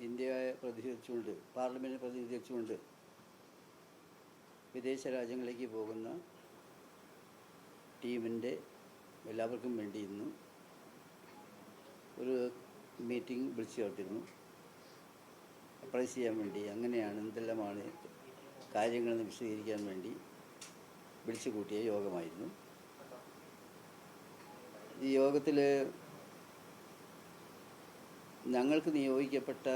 ഇന്ത്യയെ പ്രതിനിധീകരിച്ചുകൊണ്ട്, പാർലമെൻറ്റിനെ പ്രതിനിധീകരിച്ചുകൊണ്ട് വിദേശ രാജ്യങ്ങളിലേക്ക് പോകുന്ന ടീമിൻ്റെ എല്ലാവർക്കും വേണ്ടി ഇന്ന് ഒരു മീറ്റിംഗ് വിളിച്ചു ചേർത്തിരുന്നു. അപ്രൈസ് ചെയ്യാൻ വേണ്ടി, അങ്ങനെയാണ് എന്തെല്ലാമാണ് കാര്യങ്ങളെന്ന് വിശദീകരിക്കാൻ വേണ്ടി വിളിച്ചു കൂട്ടിയ യോഗമായിരുന്നു. ഈ യോഗത്തിൽ ഞങ്ങൾക്ക് നിയോഗിക്കപ്പെട്ട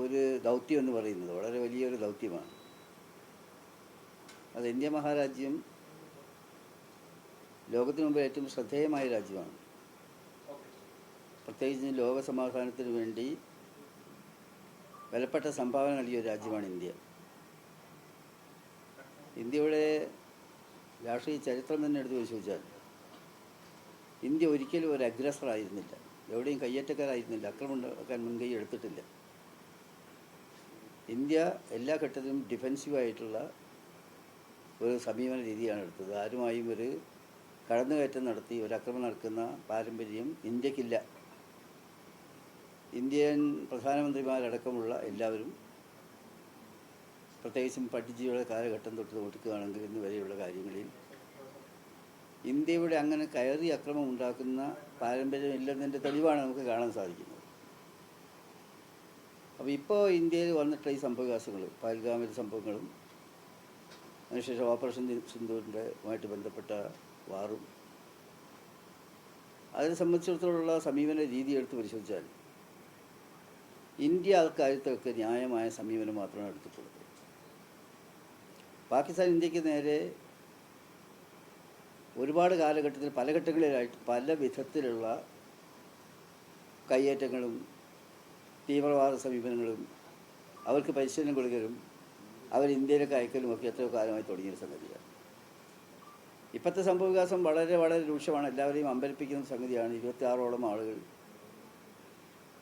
ഒരു ദൗത്യം എന്ന് പറയുന്നത് വളരെ വലിയൊരു ദൗത്യമാണ്. അത് ഇന്ത്യ മഹാരാജ്യം ലോകത്തിനു മുമ്പ് ഏറ്റവും ശ്രദ്ധേയമായ രാജ്യമാണ്. പ്രത്യേകിച്ച് ലോക സമാധാനത്തിന് വേണ്ടി വിലപ്പെട്ട സംഭാവന നൽകിയ ഒരു രാജ്യമാണ് ഇന്ത്യ. ഇന്ത്യയുടെ രാഷ്ട്രീയ ചരിത്രം തന്നെ എടുത്തു പരിശോധിച്ചാൽ ഇന്ത്യ ഒരിക്കലും ഒരു അഗ്രസറായിരുന്നില്ല, എവിടെയും കയ്യേറ്റക്കാരായിരുന്നില്ല, ആക്രമണം ഉണ്ടാക്കാൻ മുൻകൈ എടുത്തിട്ടില്ല. ഇന്ത്യ എല്ലാ ഘട്ടത്തിലും ഡിഫെൻസീവായിട്ടുള്ള ഒരു സമീപന രീതിയാണ് എടുത്തത്. ആരുമായും ഒരു കടന്നുകയറ്റം നടത്തി ഒരു ആക്രമണം നടക്കുന്ന പാരമ്പര്യം ഇന്ത്യക്കില്ല. ഇന്ത്യൻ പ്രധാനമന്ത്രിമാരടക്കമുള്ള എല്ലാവരും, പ്രത്യേകിച്ചും പണ്ഡിറ്റ്ജിയുടെ കാലഘട്ടം തൊട്ട് നോക്കുകയാണെങ്കിൽ ഇന്ന് വരെയുള്ള കാര്യങ്ങളിൽ ഇന്ത്യയുടെ അങ്ങനെ കയറി അക്രമം ഉണ്ടാക്കുന്ന പാരമ്പര്യം ഇല്ലെന്നതിൻ്റെ തെളിവാണ് നമുക്ക് കാണാൻ സാധിക്കുന്നത്. അപ്പോൾ ഇപ്പോൾ ഇന്ത്യയിൽ വന്നിട്ടുള്ള ഈ സംഭവവികാസങ്ങൾ, പഹൽഗാമിലെ സംഭവങ്ങളും അതിനുശേഷം ഓപ്പറേഷൻ സിന്ദൂറിൻ്റെയുമായിട്ട് ബന്ധപ്പെട്ട വാറും, അതിനെ സംബന്ധിച്ചിടത്തോളം സമീപന രീതി എടുത്ത് പരിശോധിച്ചാൽ ഇന്ത്യ അക്കാര്യത്തൊക്കെ ന്യായമായ സമീപനം മാത്രമാണ് എടുത്തിട്ടുള്ളത്. പാകിസ്ഥാൻ ഇന്ത്യക്ക് നേരെ ഒരുപാട് കാലഘട്ടത്തിൽ പല ഘട്ടങ്ങളിലായിട്ട് പല വിധത്തിലുള്ള കയ്യേറ്റങ്ങളും തീവ്രവാദ സമീപനങ്ങളും അവർക്ക് പരിശീലനം കൊടുക്കലും അവർ ഇന്ത്യയിലേക്ക് അയക്കലും ഒക്കെ എത്രയോ കാലമായി തുടങ്ങിയ സംഗതിയാണ്. ഇപ്പോഴത്തെ സംഭവവികാസം വളരെ വളരെ രൂക്ഷമാണ്, എല്ലാവരെയും അമ്പരിപ്പിക്കുന്ന സംഗതിയാണ്. 26ഓളം ആളുകൾ,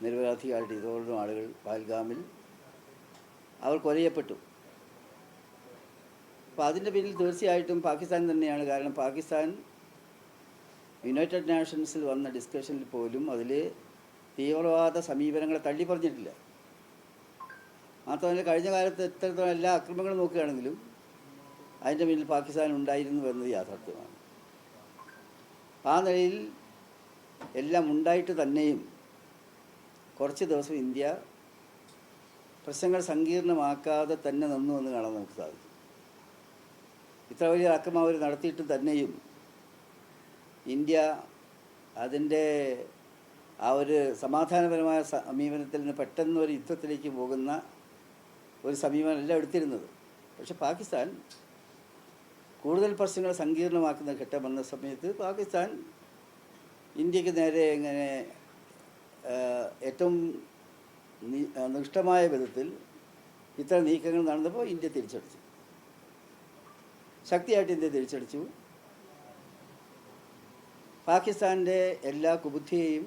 നിരപരാധികളായിട്ട് 20ഓളം ആളുകൾ പഹൽഗാമിൽ അവർ കൊലയപ്പെട്ടു. അപ്പോൾ അതിൻ്റെ പിന്നിൽ തീർച്ചയായിട്ടും പാകിസ്ഥാൻ തന്നെയാണ്. കാരണം പാകിസ്ഥാൻ യുണൈറ്റഡ് നേഷൻസിൽ വന്ന ഡിസ്കഷനിൽ പോലും അതിൽ തീവ്രവാദ സമീപനങ്ങളെ തള്ളി പറഞ്ഞിട്ടില്ല. മാത്രമല്ല കഴിഞ്ഞ കാലത്ത് ഇത്തരത്തിലുള്ള എല്ലാ ആക്രമണങ്ങളും നോക്കുകയാണെങ്കിലും അതിൻ്റെ പിന്നിൽ പാകിസ്ഥാൻ ഉണ്ടായിരുന്നു എന്നത് യാഥാർത്ഥ്യമാണ്. ആ നിലയിൽ എല്ലാം ഉണ്ടായിട്ട് തന്നെയും കുറച്ച് ദിവസം ഇന്ത്യ പ്രശ്നങ്ങൾ സങ്കീർണമാക്കാതെ തന്നെ നിന്നു എന്ന് കാണാൻ നമുക്ക് സാധിക്കും. ഇത്ര വലിയ ആക്രമണം അവർ നടത്തിയിട്ട് തന്നെയും ഇന്ത്യ അതിൻ്റെ ആ ഒരു സമാധാനപരമായ സമീപനത്തിൽ നിന്ന് പെട്ടെന്ന് ഒരു യുദ്ധത്തിലേക്ക് പോകുന്ന ഒരു സമീപനമല്ല എടുത്തിരുന്നത്. പക്ഷെ പാകിസ്ഥാൻ കൂടുതൽ പ്രശ്നങ്ങൾ സങ്കീർണമാക്കുന്ന ഘട്ടം വന്ന സമയത്ത് പാകിസ്ഥാൻ ഇന്ത്യക്ക് നേരെ ഇങ്ങനെ ഏറ്റവും നിഷ്ഠമായ വിധത്തിൽ ഇത്തരം നീക്കങ്ങൾ നടന്നപ്പോൾ ഇന്ത്യ തിരിച്ചടിച്ചു, ശക്തിയായിട്ട് ഇന്ത്യ തിരിച്ചടിച്ചു. പാകിസ്ഥാൻ്റെ എല്ലാ കുബുദ്ധിയെയും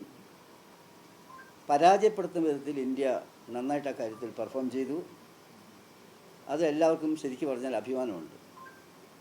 പരാജയപ്പെടുത്തുന്ന വിധത്തിൽ ഇന്ത്യ നന്നായിട്ട് ആ കാര്യത്തിൽ പെർഫോം ചെയ്തു. അത് എല്ലാവർക്കും ശരിക്കും പറഞ്ഞാൽ അഭിമാനമുണ്ട്.